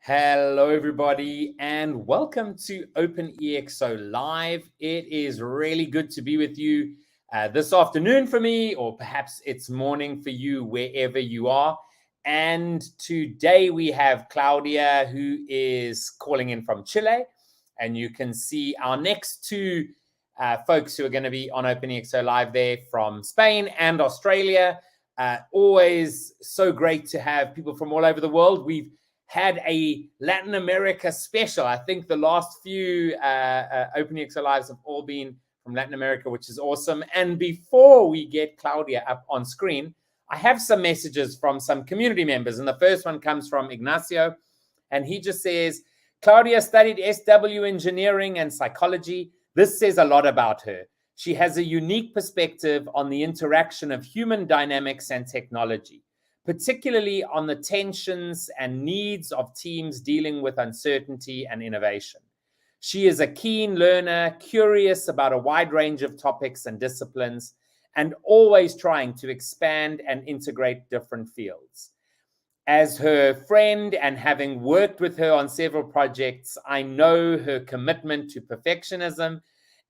Hello, everybody, and welcome to OpenExO Live. It is really good to be with you this afternoon for me, or perhaps it's morning for you, wherever you are. And today we have Claudia, who is calling in from Chile. And you can see our next two folks who are going to be on OpenExO Live there from Spain and Australia. Always so great to have people from all over the world. We've had a Latin America special. I think the last few OpenExO Lives have all been from Latin America, which is awesome. And before we get Claudia up on screen, I have some messages from some community members. And the first one comes from Ignacio. And he just says, Claudia studied SW engineering and psychology. This says a lot about her. She has a unique perspective on the interaction of human dynamics and technology, particularly on the tensions and needs of teams dealing with uncertainty and innovation. She is a keen learner, curious about a wide range of topics and disciplines, and always trying to expand and integrate different fields. As her friend and having worked with her on several projects, I know her commitment to perfectionism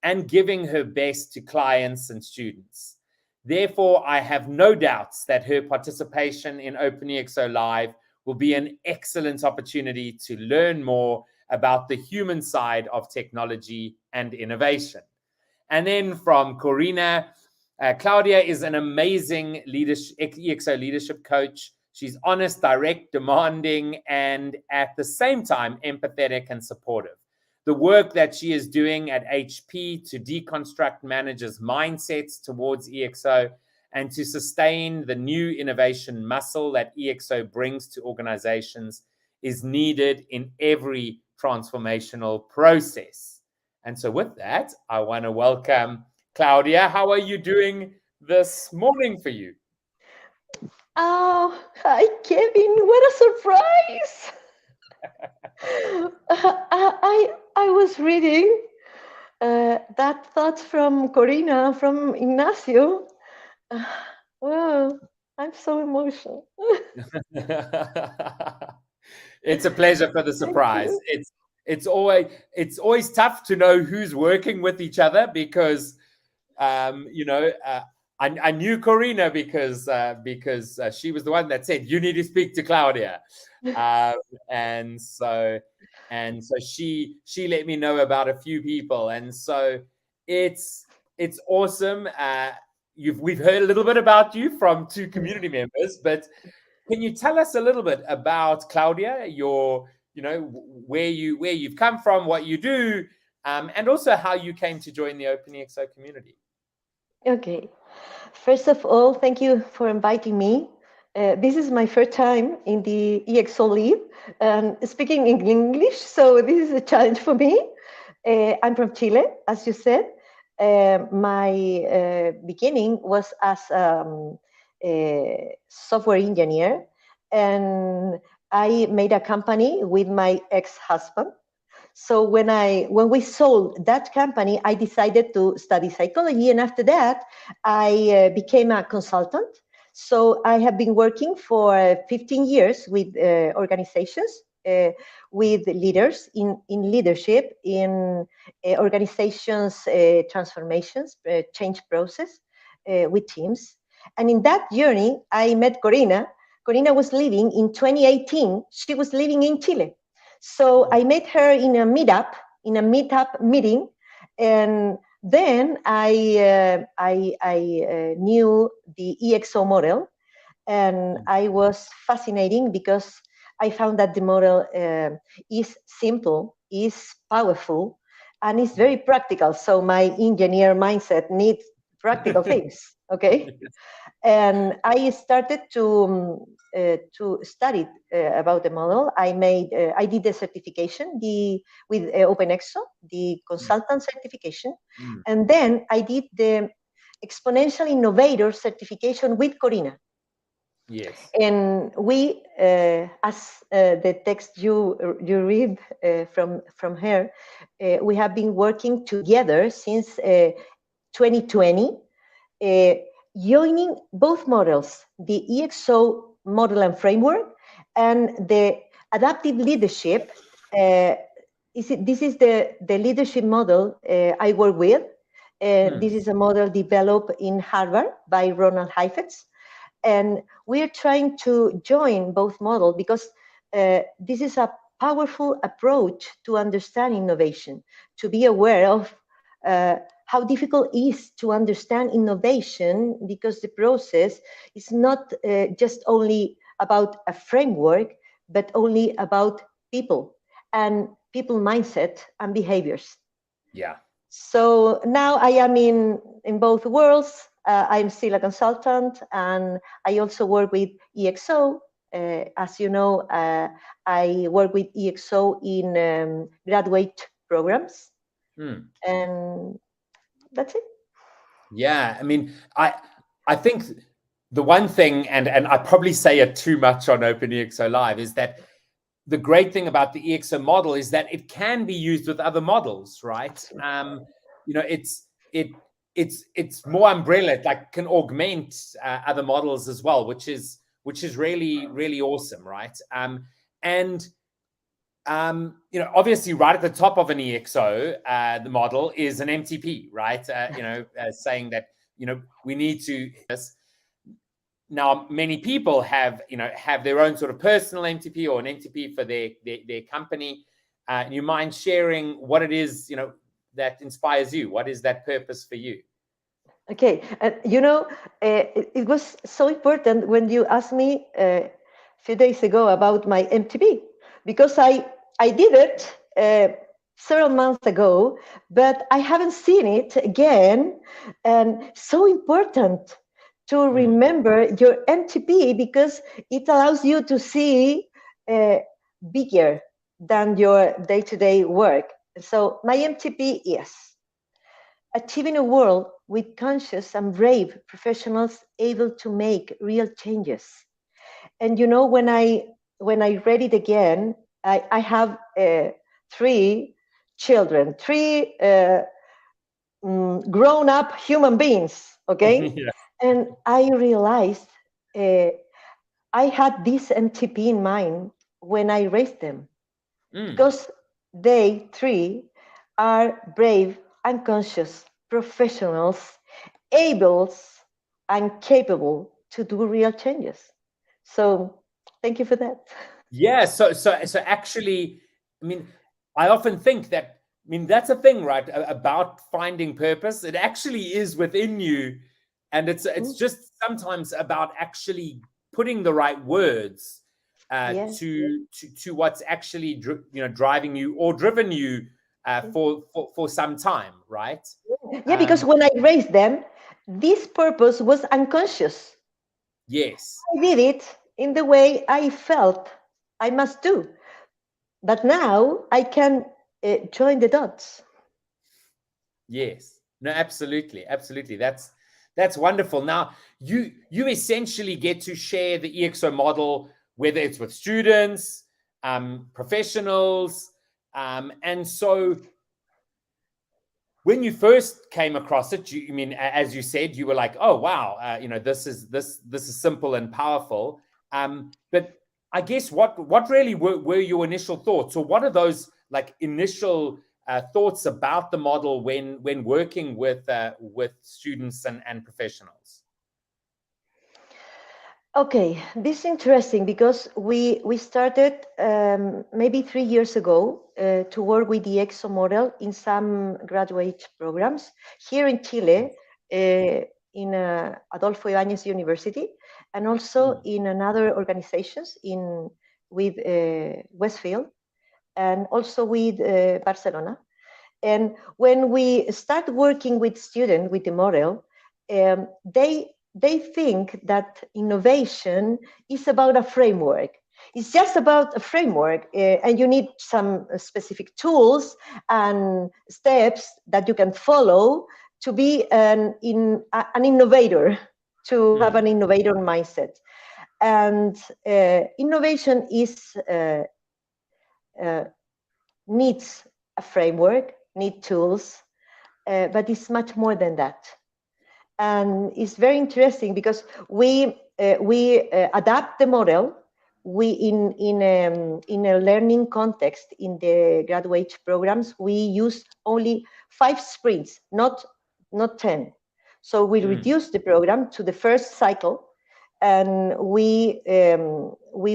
and giving her best to clients and students. Therefore, I have no doubts that her participation in OpenExO Live will be an excellent opportunity to learn more about the human side of technology and innovation. And then from Corina, Claudia is an amazing EXO leadership coach. She's honest, direct, demanding, and at the same time, empathetic and supportive. The work that she is doing at HP to deconstruct managers' mindsets towards EXO and to sustain the new innovation muscle that EXO brings to organizations is needed in every transformational process. And so with that, I want to welcome Claudia. How are you doing this morning for you? Oh, hi, Kevin. What a surprise. I was reading that thought from Corina, from Ignacio. Well, I'm so emotional. It's a pleasure for the surprise. It's always tough to know who's working with each other because I knew Corina because she was the one that said you need to speak to Claudia, and so she let me know about a few people, and so it's awesome. We've heard a little bit about you from two community members, but can you tell us a little bit about Claudia, where you've come from, what you do, and also how you came to join the OpenExO community? Okay. First of all, thank you for inviting me. This is my first time in the EXO Live and speaking in English, so this is a challenge for me. I'm from Chile, as you said. My beginning was as a software engineer, and I made a company with my ex-husband. So when we sold that company, I decided to study psychology, and after that, I became a consultant. So I have been working for 15 years with organizations, with leaders in leadership, in organizations, transformations, change process with teams. And in that journey, I met Corina. Corina was living in 2018. She was living in Chile. So I met her in a meetup meeting, and then I knew the EXO model, and I was fascinating because I found that the model is simple, is powerful, and is very practical. So my engineer mindset needs practical things, okay? And I started to study about the model. I did the certification with OpenExO, the consultant certification, and then I did the exponential innovator certification with Corina. Yes. And we, as the text you read from her, we have been working together since 2020, joining both models, the EXO model and framework, and the adaptive leadership. This is the leadership model I work with. This is a model developed in Harvard by Ronald Heifetz. And we're trying to join both models because this is a powerful approach to understand innovation, to be aware of how difficult it is to understand innovation, because the process is not just only about a framework, but only about people and people mindset and behaviors. Yeah. So now I am in both worlds. I'm still a consultant, and I also work with EXO. As you know, I work with EXO in graduate programs, and that's it. Yeah, I mean, I think the one thing, and I probably say it too much on OpenExO Live, is that the great thing about the EXO model is that it can be used with other models, right? You know, it's more umbrella, it like can augment other models as well, which is really awesome, right? And you know, obviously, right at the top of an EXO, the model is an MTP, right? You know, saying that, you know, we need to. Now, many people have, you know, have their own sort of personal MTP or an MTP for their company. You mind sharing what it is, you know, that inspires you? What is that purpose for you? Okay, you know, it was so important when you asked me a few days ago about my MTP, because I did it several months ago, but I haven't seen it again. And so important to remember your MTP, because it allows you to see bigger than your day-to-day work. So my MTP is achieving a world with conscious and brave professionals able to make real changes. And you know, when I read it again, I have 3 children, 3 grown-up human beings, okay? Yeah. And I realized I had this MTP in mind when I raised them, because they 3 are brave and conscious professionals, able and capable to do real changes. So thank you for that. Yeah. So actually, I mean, I often think that, I mean, that's a thing, right? About finding purpose. It actually is within you. And it's just sometimes about actually putting the right words Yes. to what's actually driving you or driven you for some time, right? Yeah, because when I raised them, this purpose was unconscious. Yes. I did it in the way I felt I must do. But now I can join the dots. Yes. No, absolutely. Absolutely. That's wonderful. Now, you essentially get to share the EXO model, whether it's with students, professionals, and so when you first came across it, I mean, as you said, you were like, "Oh, wow, you know, this is simple and powerful." But I guess what really were your initial thoughts, or what are those like initial thoughts about the model when working with students and professionals? Okay, this is interesting because we started maybe 3 years ago to work with the EXO model in some graduate programs here in Chile, in Adolfo Ibáñez University, and also in another organizations with Westfield, and also with Barcelona. And when we start working with students with the model, they think that innovation is about a framework. It's just about a framework, and you need some specific tools and steps that you can follow to be an innovator, to have an innovator mindset. And innovation is needs a framework, needs tools, but it's much more than that. And it's very interesting because we adapt the model. We in a learning context in the graduate programs, we use only 5 sprints, not 10. So we reduce the program to the first cycle, and we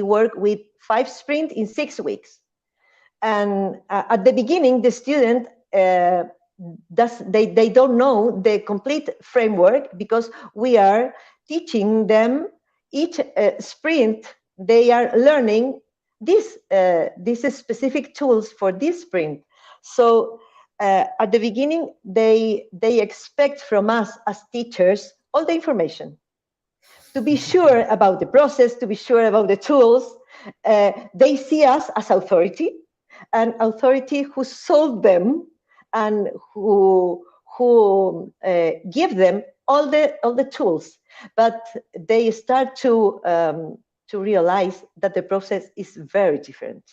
work with 5 sprints in 6 weeks. And at the beginning, the student they don't know the complete framework, because we are teaching them each sprint. They are learning these specific tools for this sprint. So at the beginning, they expect from us as teachers all the information, to be sure about the process, to be sure about the tools. They see us as authority, an authority who solve them and who give them all the tools. But they start to realize that the process is very different,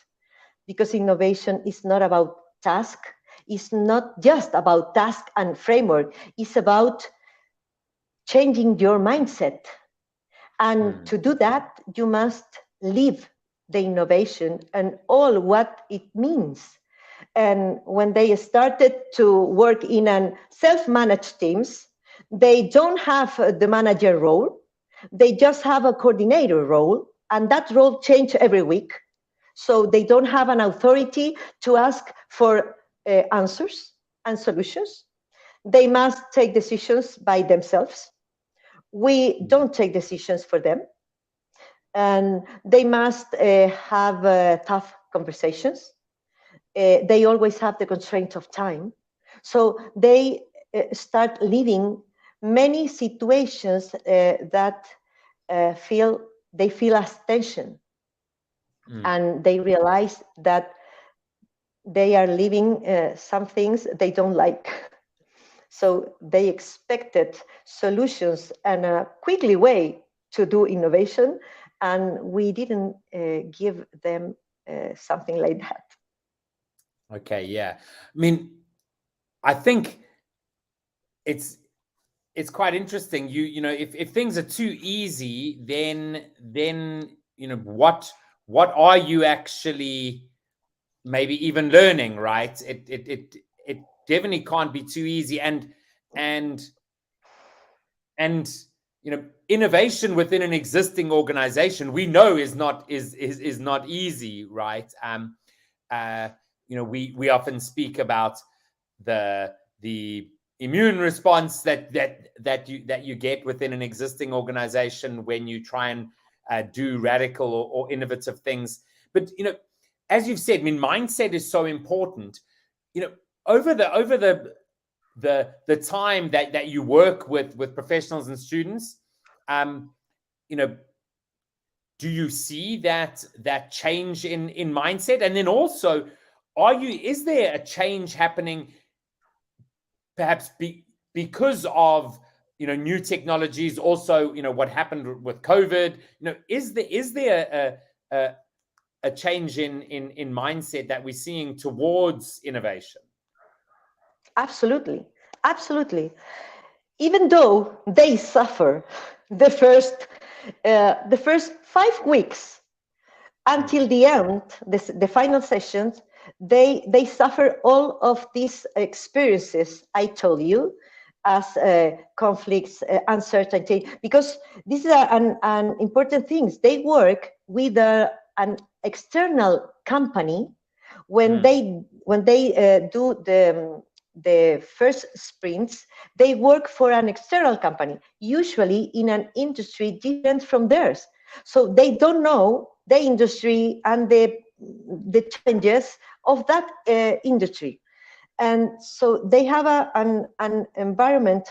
because innovation is not about task. It's not just about task and framework. It's about changing your mindset. And to do that, you must live the innovation and all what it means. And when they started to work in an self-managed teams, they don't have the manager role. They just have a coordinator role, and that role changes every week. So they don't have an authority to ask for answers and solutions. They must take decisions by themselves. We don't take decisions for them. And they must have tough conversations. They always have the constraint of time. So they start living many situations that they feel as tension. And they realize that they are living some things they don't like. So they expected solutions and a quickly way to do innovation, and we didn't give them something like that. Okay, yeah. I mean, I think it's quite interesting. You know, if things are too easy, then you know what are you actually maybe even learning, right? It definitely can't be too easy, and you know, innovation within an existing organization, we know is not easy, right? You know, we often speak about the immune response that you get within an existing organization when you try and do radical or innovative things. But you know, as you've said, I mean, mindset is so important. You know, over the time that you work with professionals and students, you know, do you see that change in mindset? And then also, is there a change happening perhaps because of, you know, new technologies? Also, you know, what happened with COVID, you know, is there a change in mindset that we're seeing towards innovation? Absolutely. Even though they suffer the first 5 weeks until the end, the final sessions, they suffer all of these experiences I told you, as conflicts, uncertainty, because this is an important thing. They work with an external company when they do the first sprints. They work for an external company, usually in an industry different from theirs. So they don't know the industry and the challenges of that industry. And so they have an environment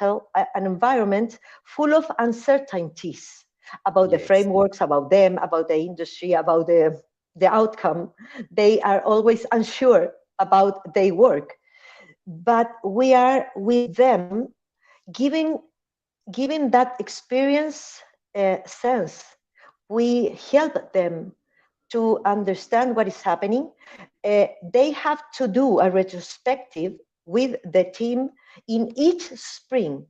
full of uncertainties about the frameworks, about them, about the industry, about the outcome. They are always unsure about their work. But we are with them, giving that experience sense. we help them to understand what is happening. They have to do a retrospective with the team in each spring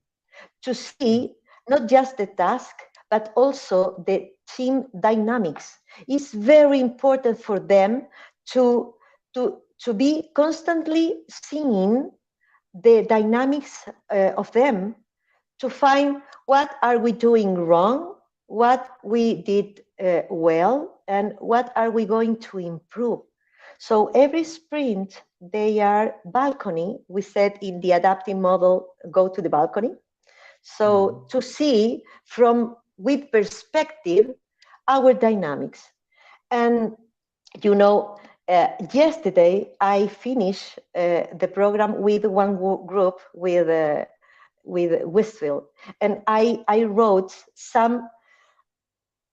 to see not just the task, but also the team dynamics. It's very important for them to be constantly seeing the dynamics of them, to find what are we doing wrong, what we did well, and what are we going to improve. So every sprint, they are balcony. We said in the adaptive model, go to the balcony. So to see from with perspective our dynamics. And you know, yesterday I finished the program with one group with Westfield, and I wrote some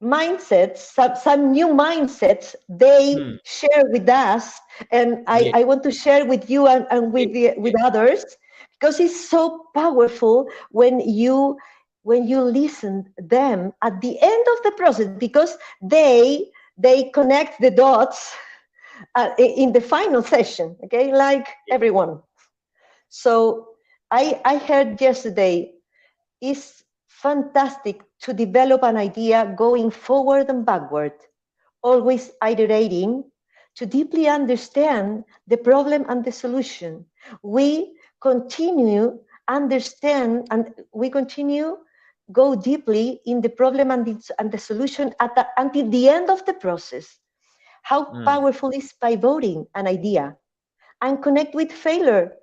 mindsets, some new mindsets they share with us, and I want to share with you and with others, because it's so powerful when you listen them at the end of the process, because they connect the dots in the final session, okay, like everyone. So I heard yesterday, it's fantastic to develop an idea going forward and backward, always iterating to deeply understand the problem and the solution. We continue understand and we continue go deeply in the problem and the solution until the end of the process. How powerful is pivoting an idea and connect with failure?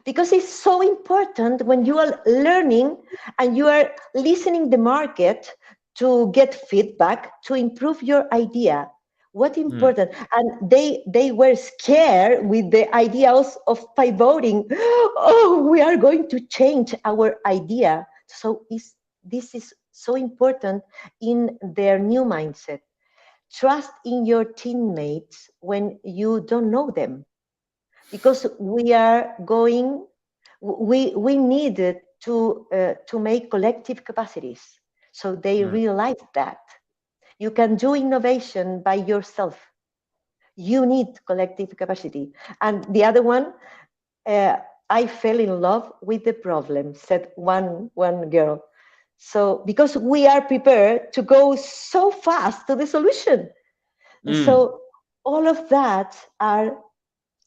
Because it's so important when you are learning and you are listening the market to get feedback, to improve your idea. What important? And they were scared with the ideas of pivoting. Oh, we are going to change our idea. So this is so important in their new mindset. Trust in your teammates when you don't know them, because we needed to make collective capacities. So they realized that you can do innovation by yourself. You need collective capacity. And the other one, I fell in love with the problem, said one girl. So because we are prepared to go so fast to the solution. So all of that are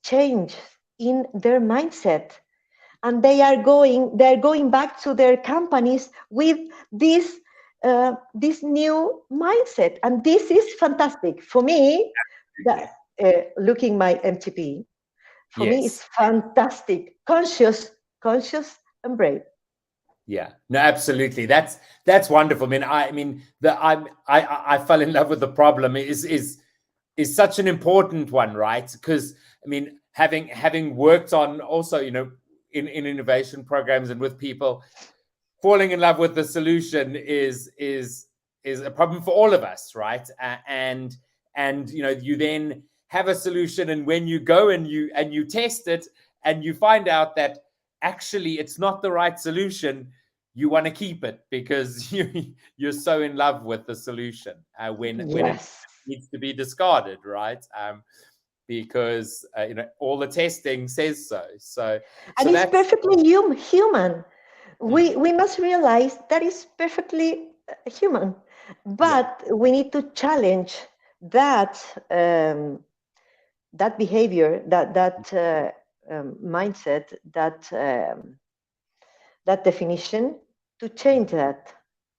change in their mindset, and they're going back to their companies with this new mindset, and this is fantastic for me. That looking my MTP, for me it's fantastic. Conscious and brave. Yeah, no, absolutely. That's wonderful. I fell in love with the problem is such an important one, right? Because having worked on also, in innovation programs and with people, falling in love with the solution is a problem for all of us, right? And you then have a solution, and when you go and you test it and you find out that actually it's not the right solution, you want to keep it because you're so in love with the solution when it needs to be discarded, right? Because all the testing says so. And it's perfectly human. We must realize that is perfectly human, but we need to challenge that that behavior, that mindset, that definition, to change that,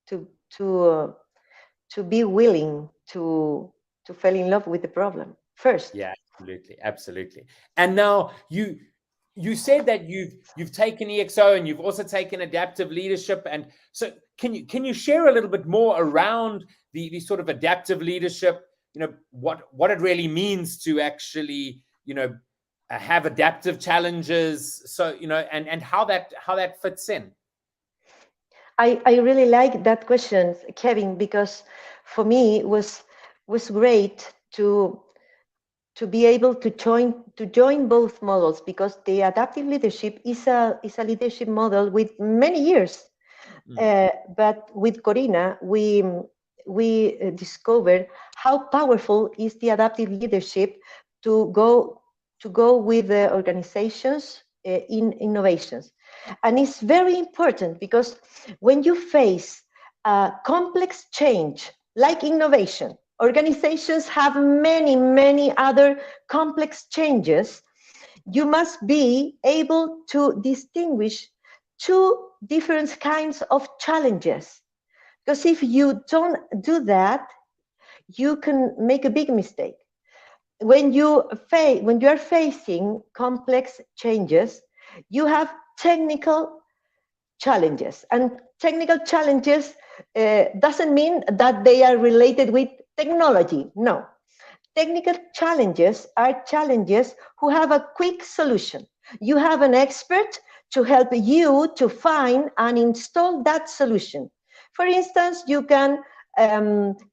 to be willing to fall in love with the problem first. Yeah, absolutely. And now you said that you've taken EXO and you've also taken adaptive leadership, and so can you share a little bit more around the sort of adaptive leadership? What it really means to actually have adaptive challenges. So and how that fits in. I really like that question, Kevin, because for me it was great to be able to join both models, because the adaptive leadership is a leadership model with many years. But with Corina, we we discovered how powerful is the adaptive leadership to go with the organizations in innovations. And it's very important because when you face a complex change like innovation, organizations have many other complex changes. You must be able to distinguish two different kinds of challenges. Because if you don't do that, you can make a big mistake. When you are facing complex changes, you have technical challenges, and technical challenges doesn't mean that they are related with technology. No, technical challenges are challenges who have a quick solution. You have an expert to help you to find and install that solution. For instance, you can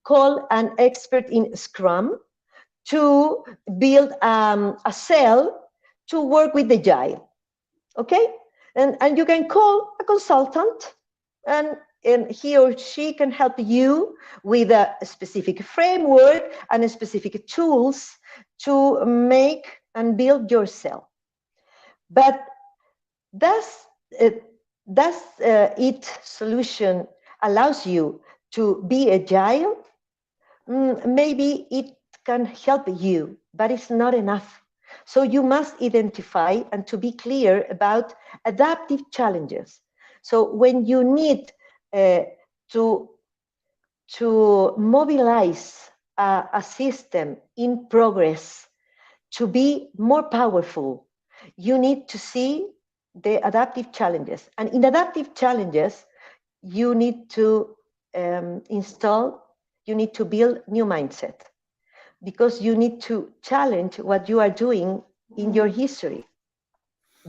call an expert in Scrum to build a cell to work with the Agile, okay? And you can call a consultant, and he or she can help you with a specific framework and specific tools to make and build your cell. But does its solution allows you to be agile? Maybe it can help you, but it's not enough. So you must identify and to be clear about adaptive challenges. So when you need to mobilize a system in progress to be more powerful, you need to see the adaptive challenges. And in adaptive challenges, you need to you need to build new mindset, because you need to challenge what you are doing in your history.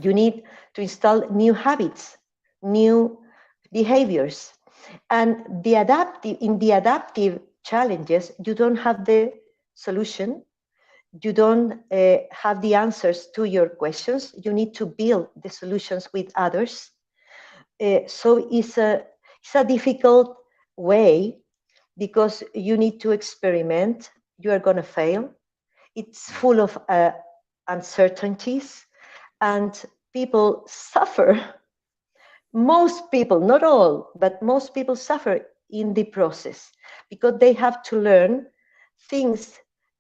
You need to install new habits, new behaviors. And in the adaptive challenges, you don't have the solution. You don't have the answers to your questions. You need to build the solutions with others. So it's a difficult way, because you need to experiment. You are going to fail. It's full of uncertainties, and people suffer. Most people, not all, but most people suffer in the process, because they have to learn things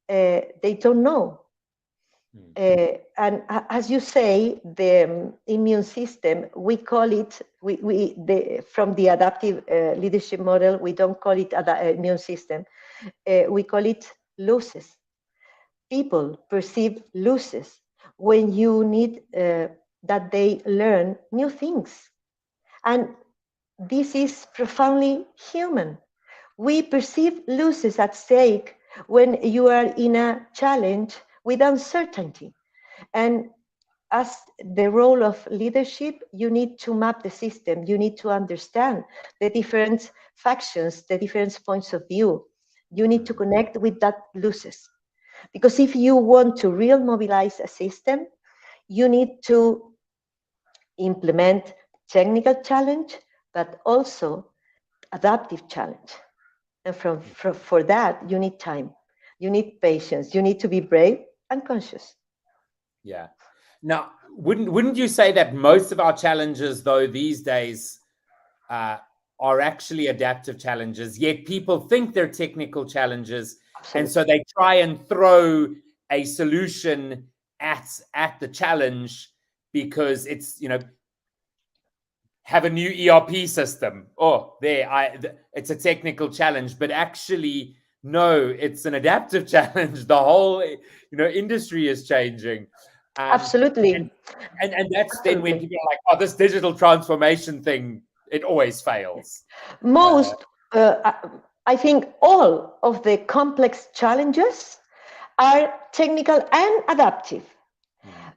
they don't know. And as you say, the immune system, we call it, from the adaptive leadership model, we don't call it immune system. We call it losses. People perceive losses when you need that they learn new things. And this is profoundly human. We perceive losses at stake when you are in a challenge with uncertainty. And as the role of leadership, you need to map the system. You need to understand the different factions, the different points of view. You need to connect with that losses. Because if you want to really mobilize a system, you need to implement technical challenge, but also adaptive challenge. And for that, you need time. You need patience. You need to be brave and conscious. Yeah. Now, wouldn't you say that most of our challenges, though, these days are actually adaptive challenges, yet people think they're technical challenges. Absolutely. And so they try and throw a solution at the challenge because it's, have a new ERP system. Oh, it's a technical challenge, but actually, no, it's an adaptive challenge. The whole, industry is changing. Absolutely. And that's then when people are like, oh, this digital transformation thing, it always fails. I think all of the complex challenges are technical and adaptive.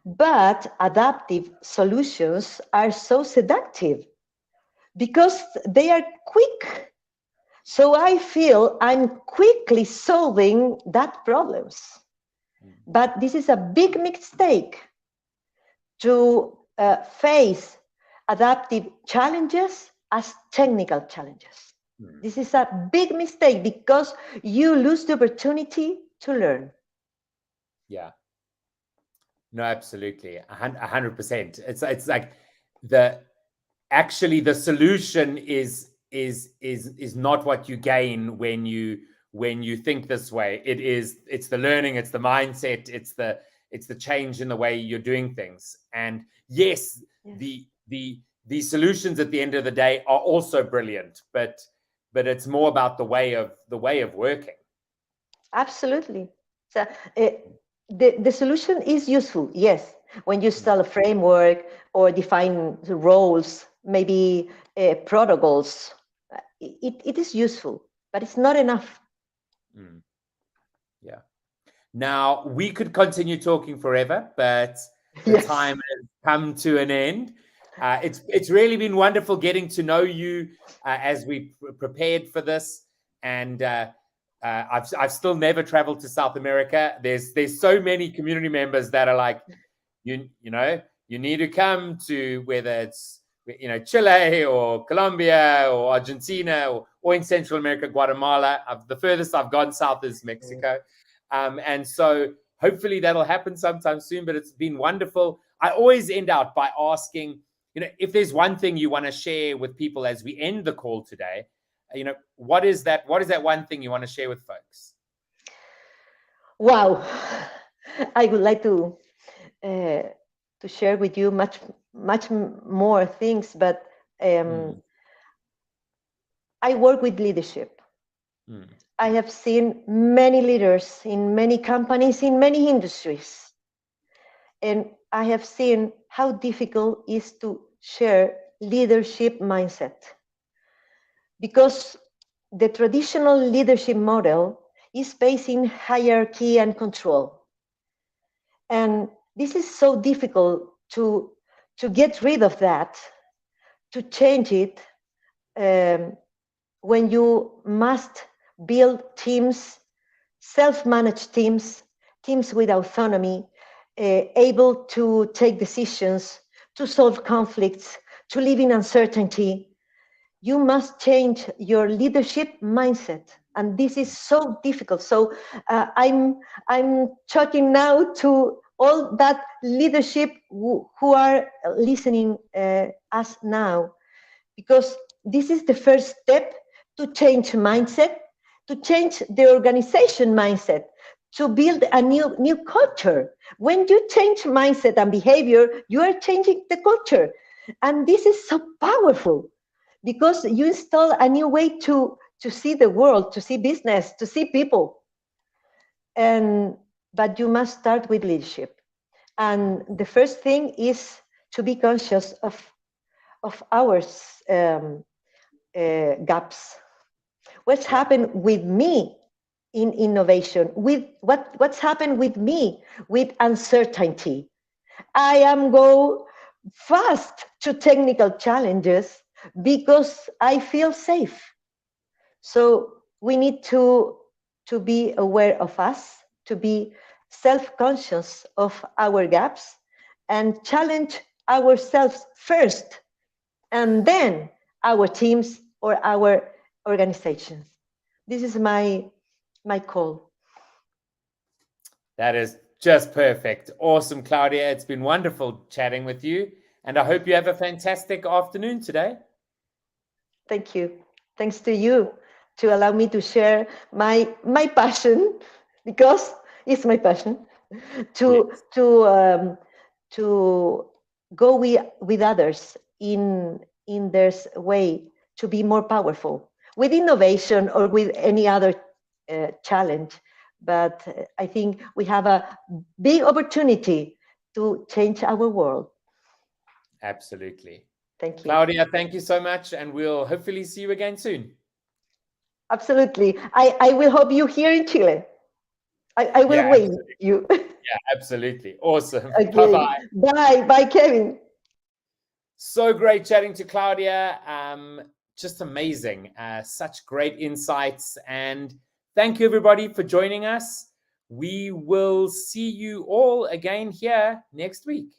But adaptive solutions are so seductive because they are quick. So I feel I'm quickly solving that problems. But this is a big mistake to face adaptive challenges as technical challenges. This is a big mistake because you lose the opportunity to learn. Yeah. No, absolutely. 100%. It's like the solution is not what you gain when you think this way. It's the learning, it's the mindset, it's the change in the way you're doing things. And yes. The solutions at the end of the day are also brilliant, but it's more about the way of working. Absolutely. So the solution is useful, yes, when you install a framework or define the roles, maybe protocols. It is useful, but it's not enough. Yeah. Now, we could continue talking forever, but the time has come to an end. It's really been wonderful getting to know you as we prepared for this, and I've still never traveled to South America. There's so many community members that are like, you need to come to, whether it's Chile or Colombia or Argentina or in Central America, Guatemala. The furthest I've gone south is Mexico. And so hopefully that'll happen sometime soon, but it's been wonderful. I always end out by asking, if there's one thing you want to share with people as we end the call today, what is that one thing you want to share with folks? Wow. I would like to share with you much more things, but I work with leadership. I have seen many leaders in many companies, in many industries. And I have seen how difficult it is to share leadership mindset. Because the traditional leadership model is based in hierarchy and control. And this is so difficult to get rid of that, to change it when you must build teams, self-managed teams with autonomy, able to take decisions, to solve conflicts, to live in uncertainty. You must change your leadership mindset. And this is so difficult. So I'm talking now to all that leadership who are listening us now, because this is the first step to change mindset, to change the organization mindset, to build a new culture. When you change mindset and behavior, you are changing the culture. And this is so powerful because you install a new way to see the world, to see business, to see people. But you must start with leadership. And the first thing is to be conscious of our gaps. What's happened with me in innovation? With what's happened with me with uncertainty? I am go fast to technical challenges because I feel safe. So we need to be aware of us, to be self-conscious of our gaps, and challenge ourselves first, and then our teams or our organizations. This is my call. That is just perfect. Awesome, Claudia. It's been wonderful chatting with you, and I hope you have a fantastic afternoon today. Thank you. Thanks to you to allow me to share my passion, because it's my passion, to go with others in their way to be more powerful with innovation or with any other challenge. But I think we have a big opportunity to change our world. Absolutely. Thank you. Claudia, thank you so much, and we'll hopefully see you again soon. Absolutely. I will hope you here in Chile. I will wait you. Yeah, absolutely. Awesome. Okay. Bye-bye. Bye, Kevin. So great chatting to Claudia. Just amazing. Such great insights. And thank you, everybody, for joining us. We will see you all again here next week.